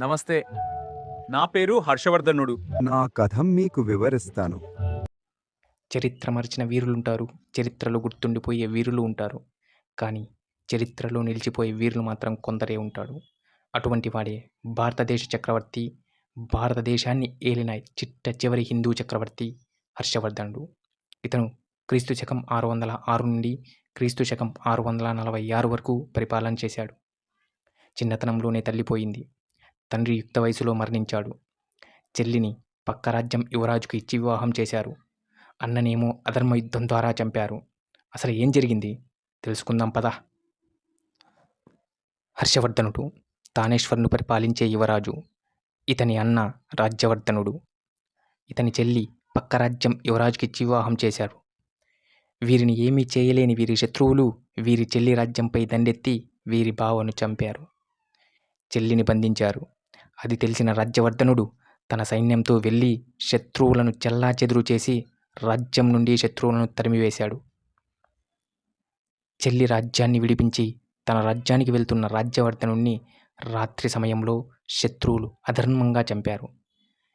నమస్తే. నా పేరు హర్షవర్ధనుడు. నా కథం మీకు వివరిస్తాను. చరిత్ర మరిచిన వీరులుంటారు. చరిత్రలో గుర్తుండిపోయే వీరులు ఉంటారు. కానీ చరిత్రలో నిలిచిపోయే వీరులు మాత్రం కొందరే ఉంటాడు. అటువంటి వాడే భారతదేశ చక్రవర్తి, భారతదేశాన్ని ఏలిన చిట్ట చివరి హిందూ చక్రవర్తి హర్షవర్ధనుడు. ఇతను క్రీస్తు శకం 606 నుండి క్రీస్తు శకం 646 వరకు పరిపాలన చేశాడు. చిన్నతనంలోనే తల్లిపోయింది. తండ్రి యుక్త వయసులో మరణించాడు. చెల్లిని పక్క రాజ్యం యువరాజుకు ఇచ్చి వివాహం చేశారు. అన్ననేమో అధర్మ యుద్ధం ద్వారా చంపారు. అసలు ఏం జరిగింది తెలుసుకుందాం పద. హర్షవర్ధనుడు తానేశ్వర్ను పరిపాలించే యువరాజు. ఇతని అన్న రాజ్యవర్ధనుడు. ఇతని చెల్లి పక్క రాజ్యం యువరాజుకిచ్చి వివాహం చేశారు. వీరిని ఏమీ చేయలేని వీరి శత్రువులు వీరి చెల్లి రాజ్యంపై దండెత్తి వీరి బావను చంపారు. చెల్లిని బంధించారు. అది తెలిసిన రాజ్యవర్ధనుడు తన సైన్యంతో వెళ్ళి శత్రువులను చెల్లాచెదురు చేసి రాజ్యం నుండి శత్రువులను తరిమివేశాడు. చెల్లి రాజ్యాన్ని విడిపించి తన రాజ్యానికి వెళ్తున్న రాజ్యవర్ధనుణ్ణి రాత్రి సమయంలో శత్రువులు అధర్మంగా చంపారు.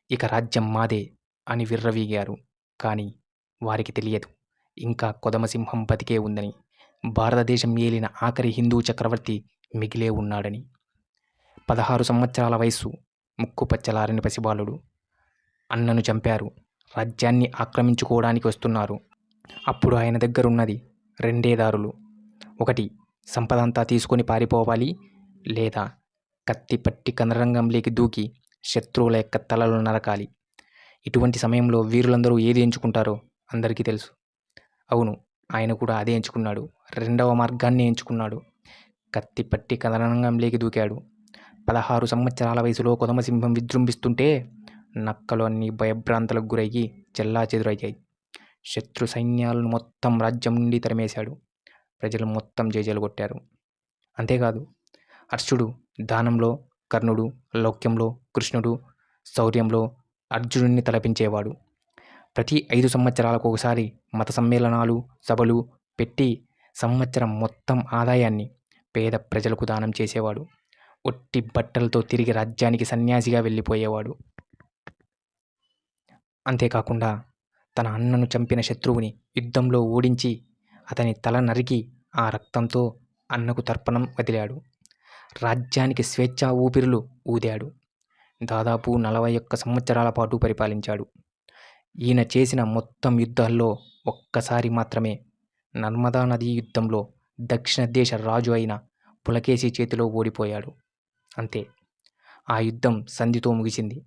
ఇక రాజ్యం మాదే అని విర్రవీగారు. కానీ వారికి తెలియదు ఇంకా కొదమసింహం బతికే ఉందని, భారతదేశం ఏలిన ఆఖరి హిందూ చక్రవర్తి మిగిలే ఉన్నాడని. 16 సంవత్సరాల వయస్సు, ముక్కు పచ్చలారని పసిబాలుడు. అన్నను చంపారు. రాజ్యాన్ని ఆక్రమించుకోవడానికి వస్తున్నారు. అప్పుడు ఆయన దగ్గరున్నది రెండే దారులు. ఒకటి సంపదంతా తీసుకొని పారిపోవాలి, లేదా కత్తి పట్టి కనరంగంలోకి దూకి శత్రువుల యొక్క తలలు నరకాలి. ఇటువంటి సమయంలో వీరులందరూ ఏది ఎంచుకుంటారో అందరికీ తెలుసు. అవును, ఆయన కూడా అదే ఎంచుకున్నాడు. రెండవ మార్గాన్ని ఎంచుకున్నాడు. కత్తి పట్టి కనరంగంలోకి దూకాడు. 16 సంవత్సరాల వయసులో కొదమసింహం విజృంభిస్తుంటే నక్కలు అన్ని భయభ్రాంతులకు గురయ్యి చెల్లాచెదురయ్యాయి. శత్రు సైన్యాలను మొత్తం రాజ్యం నుండి తరిమేశాడు. ప్రజలు మొత్తం జేజేలు కొట్టారు. అంతేకాదు, హర్షుడు దానంలో కర్ణుడు, లౌక్యంలో కృష్ణుడు, శౌర్యంలో అర్జునుడిని తలపించేవాడు. ప్రతి 5 సంవత్సరాలకు ఒకసారి మత సమ్మేళనాలు, సభలు పెట్టి సంవత్సరం మొత్తం ఆదాయాన్ని పేద ప్రజలకు దానం చేసేవాడు. ఒట్టి బట్టలతో తిరిగి రాజ్యానికి సన్యాసిగా వెళ్ళిపోయేవాడు. అంతేకాకుండా తన అన్నను చంపిన శత్రువుని యుద్ధంలో ఓడించి అతని తల నరికి ఆ రక్తంతో అన్నకు తర్పణం వదిలాడు. రాజ్యానికి స్వేచ్ఛా ఊపిరులు ఊదాడు. దాదాపు 41 సంవత్సరాల పాటు పరిపాలించాడు. ఈయన చేసిన మొత్తం యుద్ధాల్లో ఒక్కసారి మాత్రమే నర్మదా నదీ యుద్ధంలో దక్షిణ దేశ రాజు అయిన పులకేశి చేతిలో ఓడిపోయాడు. అంతే, ఆ యుద్ధం సంధితో ముగిసింది.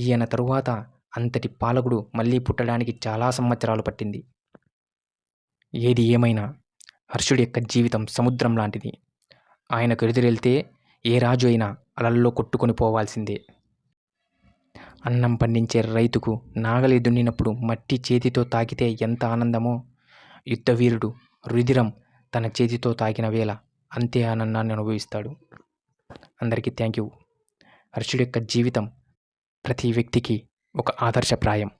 ఈయన తరువాత అంతటి పాలకుడు మళ్ళీ పుట్టడానికి చాలా సంవత్సరాలు పట్టింది. ఏది ఏమైనా హర్షుడి యొక్క జీవితం సముద్రం లాంటిది. ఆయనకు ఎదురెళ్తే ఏ రాజు అయినా అలల్లో కొట్టుకొని పోవాల్సిందే. అన్నం పండించే రైతుకు నాగలి దున్నినప్పుడు మట్టి చేతితో తాకితే ఎంత ఆనందమో, యుద్ధవీరుడు రుధిరం తన చేతితో తాకిన వేళ అంతే ఆనందాన్ని అనుభవిస్తాడు. అందరికీ థ్యాంక్ యూ. హర్షుడి యొక్క జీవితం ప్రతి వ్యక్తికి ఒక ఆదర్శప్రాయం.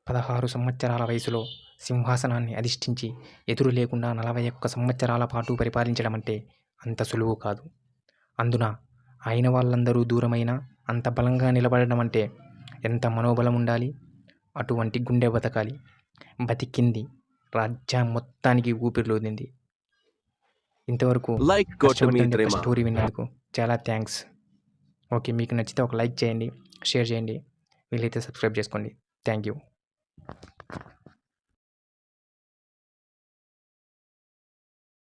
16 సంవత్సరాల వయసులో సింహాసనాన్ని అధిష్ఠించి ఎదురు లేకుండా 41 సంవత్సరాల పాటు పరిపాలించడం అంటే అంత సులువు కాదు. అందున అయిన వాళ్ళందరూ దూరమైనా అంత బలంగా నిలబడడం అంటే ఎంత మనోబలం ఉండాలి. అటువంటి గుండె బతకాలి. బతికింది. రాజ్యం మొత్తానికి ఊపిరిలోదింది. ఇంతవరకు హర్షవర్ధన్ యొక్క స్టోరీ విన్నందుకు చాలా థ్యాంక్స్. ఓకే, మీకు నచ్చితే ఒక లైక్ చేయండి, షేర్ చేయండి, వీలైతే సబ్స్క్రైబ్ చేసుకోండి. Thank you.